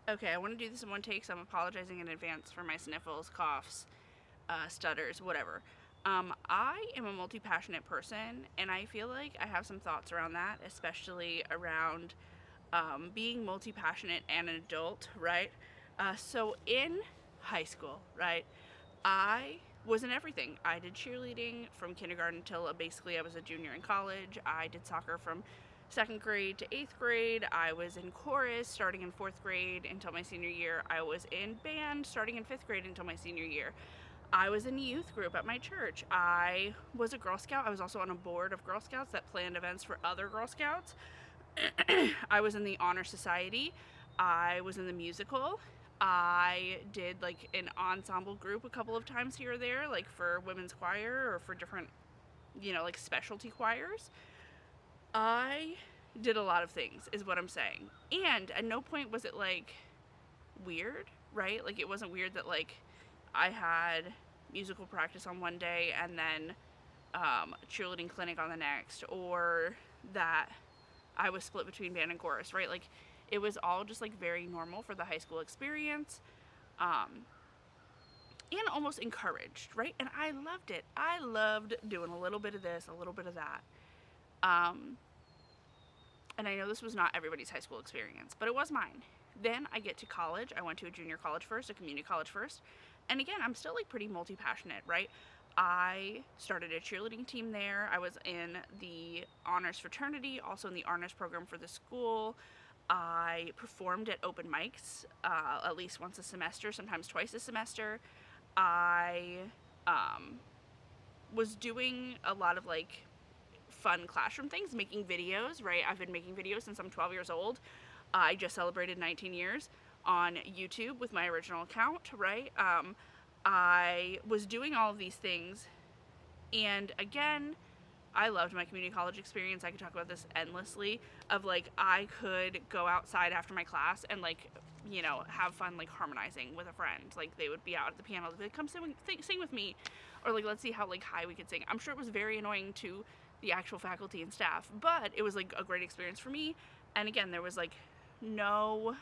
Okay, I want to do this in one take, so I'm apologizing in advance for my sniffles, coughs, stutters, whatever. I am a multi-passionate person, and I feel like I have some thoughts around that, especially around being multi-passionate and an adult, right? So in high school, right, I was in everything. I did cheerleading from kindergarten until basically I was a junior in college. I did soccer from second grade to eighth grade. I was in chorus starting in fourth grade until my senior year. I was in band starting in fifth grade until my senior year. I was in a youth group at my church. I was a Girl Scout. I was also on a board of Girl Scouts that planned events for other Girl Scouts. I was in the Honor Society. I was in the musical. I did like an ensemble group a couple of times here or there, like for women's choir or for different, like specialty choirs. I did a lot of things, is what I'm saying. And at no point was it like weird, right? Like it wasn't weird that like I had musical practice on one day and then cheerleading clinic on the next, or that I was split between band and chorus, right? Like it was all just like very normal for the high school experience, and almost encouraged, right? And I loved it. I loved doing a little bit of this, a little bit of that. And I know this was not everybody's high school experience, but it was mine. Then I get to college. I went to a junior college first, a community college first. And again, I'm still like pretty multi-passionate, right? I started a cheerleading team there. I was in the honors fraternity, also in the honors program for the school. I performed at open mics at least once a semester, sometimes twice a semester. I was doing a lot of like fun classroom things, making videos, right? I've been making videos since I'm 12 years old. I just celebrated 19 years on YouTube with my original account, right? I was doing all of these things, and again, I loved my community college experience. I could talk about this endlessly, of like I could go outside after my class and like, have fun like harmonizing with a friend. Like they would be out at the piano, they'd be like, come sing with me, or like let's see how like high we could sing. I'm sure it was very annoying to the actual faculty and staff, but it was like a great experience for me. And again, there was like no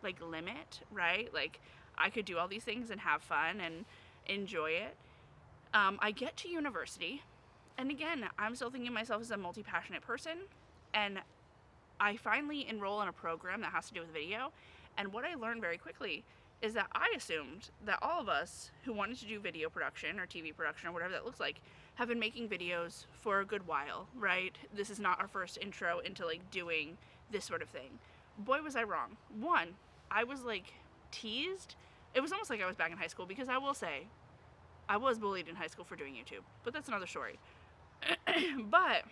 like limit, right? Like I could do all these things and have fun and enjoy it. I get to university, and again, I'm still thinking of myself as a multi-passionate person, and I finally enroll in a program that has to do with video. And what I learned very quickly is that I assumed that all of us who wanted to do video production or TV production or whatever that looks like have been making videos for a good while, right? This is not our first intro into like doing this sort of thing. Boy, was I wrong. One, I was like teased. It was almost like I was back in high school, because I will say I was bullied in high school for doing YouTube, but that's another story. But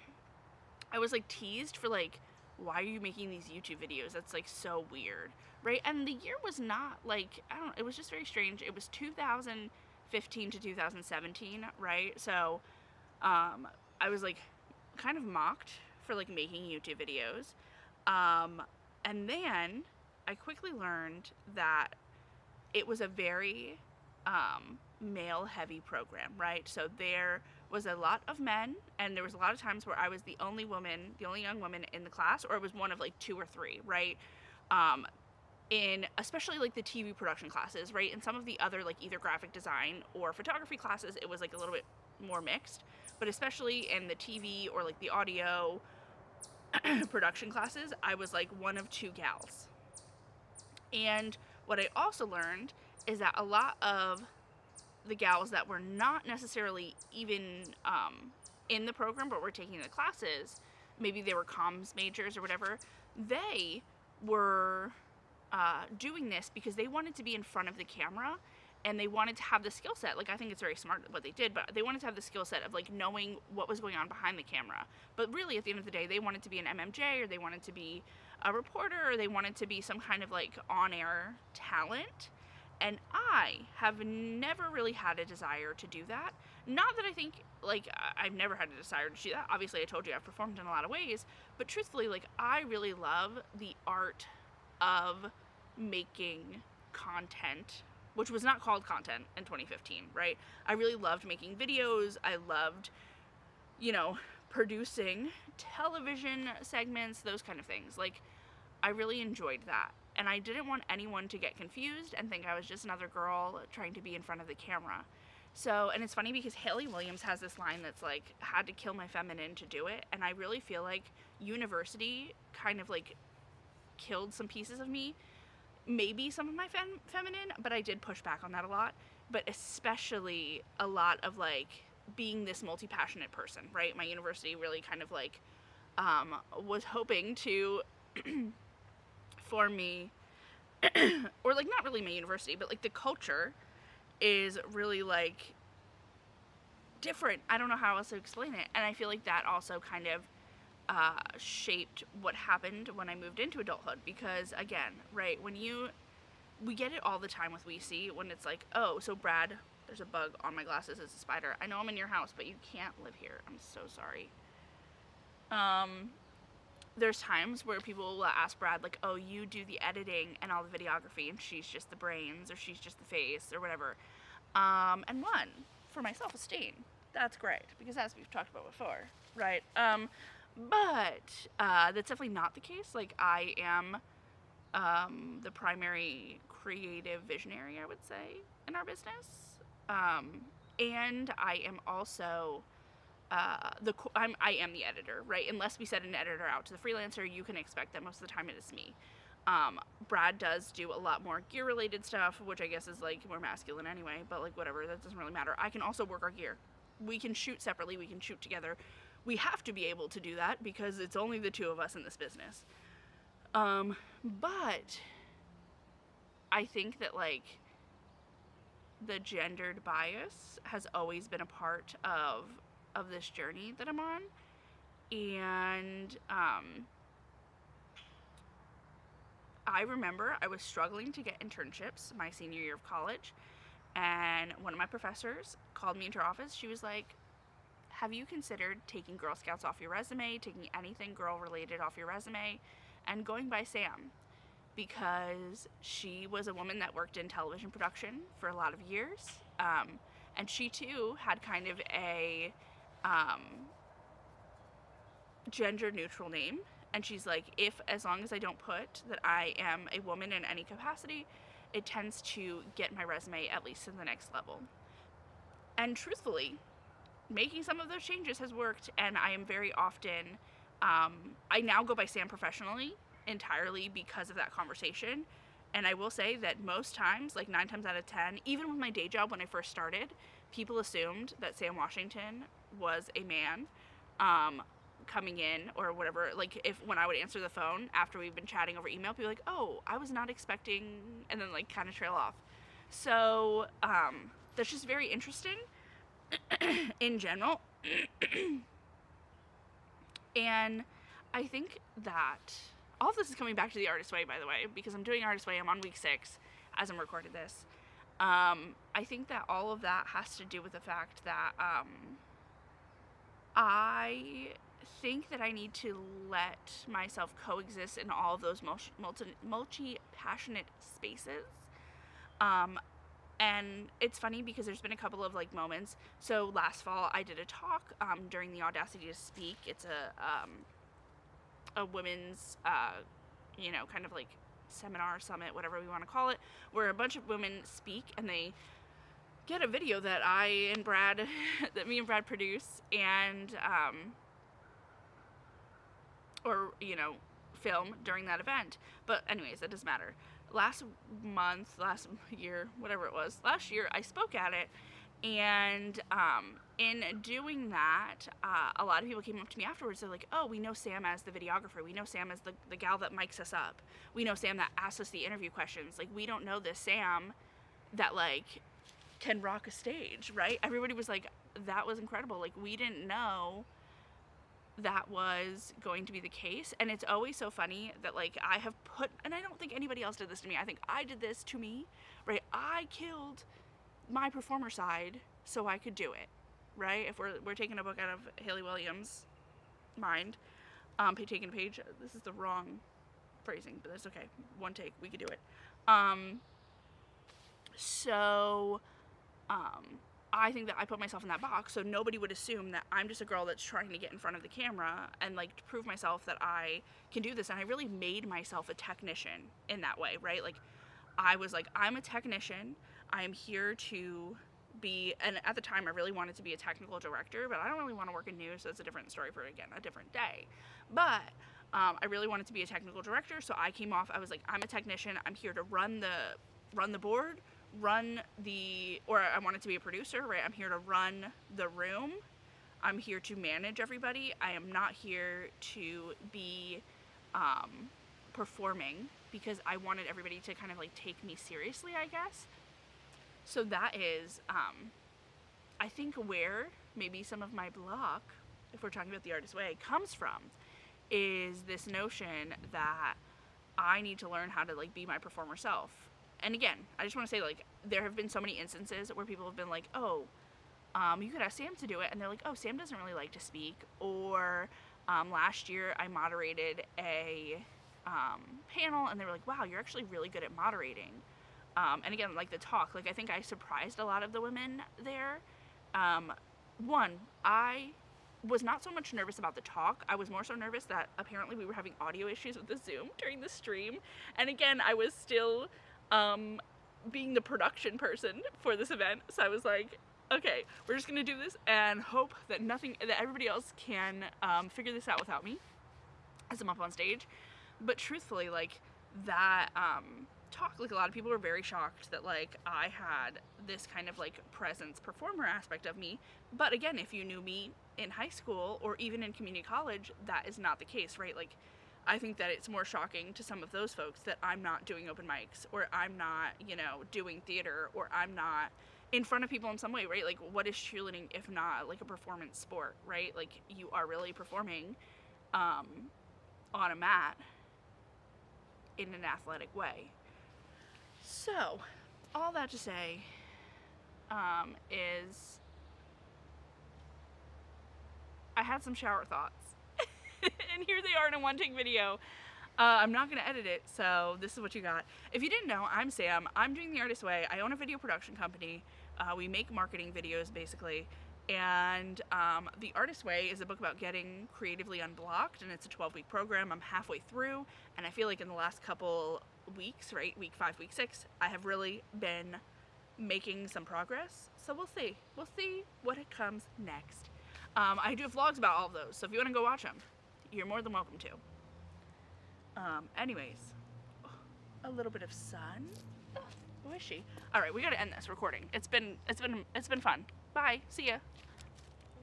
I was like teased for like, why are you making these YouTube videos? That's like so weird, right? And the year was not like, I don't know, it was just very strange. It was 2015 to 2017, right? So I was like kind of mocked for like making YouTube videos. And then I quickly learned that it was a very male heavy program, right? So there was a lot of men, and there was a lot of times where I was the only woman, the only young woman in the class, or it was one of like two or three, right? In especially like the TV production classes, right? In some of the other like either graphic design or photography classes, it was like a little bit more mixed, but especially in the TV or like the audio production classes, I was like one of two gals. And what I also learned is that a lot of the gals that were not necessarily even in the program but were taking the classes, maybe they were comms majors or whatever, they were doing this because they wanted to be in front of the camera, and they wanted to have the skill set. Like I think it's very smart what they did, but they wanted to have the skill set of like knowing what was going on behind the camera. But really at the end of the day, they wanted to be an MMJ, or they wanted to be a reporter, or they wanted to be some kind of like on-air talent. And I have never really had a desire to do that. Not that I think, like, I've never had a desire to do that. Obviously, I told you I've performed in a lot of ways. But truthfully, like, I really love the art of making content, which was not called content in 2015, right? I really loved making videos. I loved, producing television segments, those kind of things. Like, I really enjoyed that. And I didn't want anyone to get confused and think I was just another girl trying to be in front of the camera. So, and it's funny because Haley Williams has this line that's like, had to kill my feminine to do it. And I really feel like university kind of like killed some pieces of me. Maybe some of my feminine, but I did push back on that a lot. But especially a lot of like being this multi-passionate person, right? My university really kind of like was hoping to for me, or like not really my university, but like the culture is really like different. I don't know how else to explain it. And I feel like that also kind of shaped what happened when I moved into adulthood, because again, right, we get it all the time with WeSee when it's like, oh, so Brad, there's a bug on my glasses, it's a spider. I know I'm in your house, but you can't live here. I'm so sorry. There's times where people will ask Brad, like, oh, you do the editing and all the videography, and she's just the brains, or she's just the face, or whatever. And one, for my self-esteem, that's great, because as we've talked about before, right? But that's definitely not the case. Like, I am the primary creative visionary, I would say, in our business. And I am also I am the editor, right? Unless we send an editor out to the freelancer, you can expect that most of the time it is me. Brad does do a lot more gear related stuff, which I guess is like more masculine anyway, but like whatever, that doesn't really matter. I can also work our gear. We can shoot separately, we can shoot together. We have to be able to do that because it's only the two of us in this business. But I think that like the gendered bias has always been a part of this journey that I'm on. And I remember I was struggling to get internships my senior year of college, and one of my professors called me into her office. She was like, have you considered taking Girl Scouts off your resume, taking anything girl related off your resume, and going by Sam? Because she was a woman that worked in television production for a lot of years, and she too had kind of a gender neutral name. And she's like, as long as I don't put that I am a woman in any capacity, it tends to get my resume at least to the next level. And truthfully, making some of those changes has worked, and I am very often, I now go by Sam professionally entirely because of that conversation. And I will say that most times, like 9 times out of 10, even with my day job when I first started, people assumed that Sam Washington was a man coming in or whatever. Like when I would answer the phone after we've been chatting over email, people were like, oh, I was not expecting, and then like kind of trail off. So that's just very interesting in general. And I think that all of this is coming back to the Artist Way, by the way, because I'm doing Artist Way. I'm on week 6 as I'm recording this. I think that all of that has to do with the fact that I think that I need to let myself coexist in all of those multi-passionate spaces. And it's funny because there's been a couple of like moments. So last fall I did a talk during the Audacity to Speak. It's a women's kind of like seminar, summit, whatever we want to call it, where a bunch of women speak and they get a video that that me and Brad produce and film during that event. But anyways, that doesn't matter. Last year I spoke at it, and in doing that, a lot of people came up to me afterwards. They're like, oh, we know Sam as the videographer, we know Sam as the gal that mics us up, we know Sam that asks us the interview questions. Like, we don't know this Sam that like can rock a stage, right? Everybody was like, that was incredible. Like, we didn't know that was going to be the case. And it's always so funny that like I have put, and I don't think anybody else did this to me, I think I did this to me, right? I killed my performer side so I could do it, right? If we're taking a book out of Haley Williams' mind, taking a page, this is the wrong phrasing, but that's okay, one take, we could do it. So I think that I put myself in that box so nobody would assume that I'm just a girl that's trying to get in front of the camera and like to prove myself that I can do this. And I really made myself a technician in that way, right? Like I was like, I'm a technician. I am here to be, and at the time I really wanted to be a technical director, but I don't really want to work in news, so it's a different story for, again, a different day. But I really wanted to be a technical director, so I came off, I was like, I'm a technician. I'm here to run the board, or I wanted to be a producer, right? I'm here to run the room. I'm here to manage everybody. I am not here to be performing, because I wanted everybody to kind of like take me seriously, I guess. So that is, I think, where maybe some of my block, if we're talking about the artist way, comes from, is this notion that I need to learn how to like be my performer self. And again, I just want to say, like, there have been so many instances where people have been like, oh, you could ask Sam to do it, and they're like, oh, Sam doesn't really like to speak. Or last year I moderated a panel, and they were like, wow, you're actually really good at moderating. And again, like the talk, like I think I surprised a lot of the women there. One, I was not so much nervous about the talk. I was more so nervous that apparently we were having audio issues with the Zoom during the stream. And again, I was still being the production person for this event. So I was like, okay, we're just gonna do this and hope that everybody else can figure this out without me as I'm up on stage. But truthfully, like that talk, like a lot of people were very shocked that like I had this kind of like presence performer aspect of me. But again, if you knew me in high school or even in community college, that is not the case, right? Like I think that it's more shocking to some of those folks that I'm not doing open mics, or I'm not, doing theater, or I'm not in front of people in some way, right? Like what is cheerleading if not like a performance sport, right? Like you are really performing on a mat in an athletic way. So, all that to say is I had some shower thoughts. And here they are in a one-take video. I'm not going to edit it, so this is what you got. If you didn't know, I'm Sam. I'm doing The Artist Way. I own a video production company. We make marketing videos, basically. And The Artist Way is a book about getting creatively unblocked, and it's a 12-week program. I'm halfway through, and I feel like in the last couple weeks, right, week 5, week 6, I have really been making some progress. So we'll see what it comes next. I do have vlogs about all of those, so if you want to go watch them, you're more than welcome to. Anyways, a little bit of sun. Who is she? All right, we got to end this recording. It's been fun. Bye. See ya.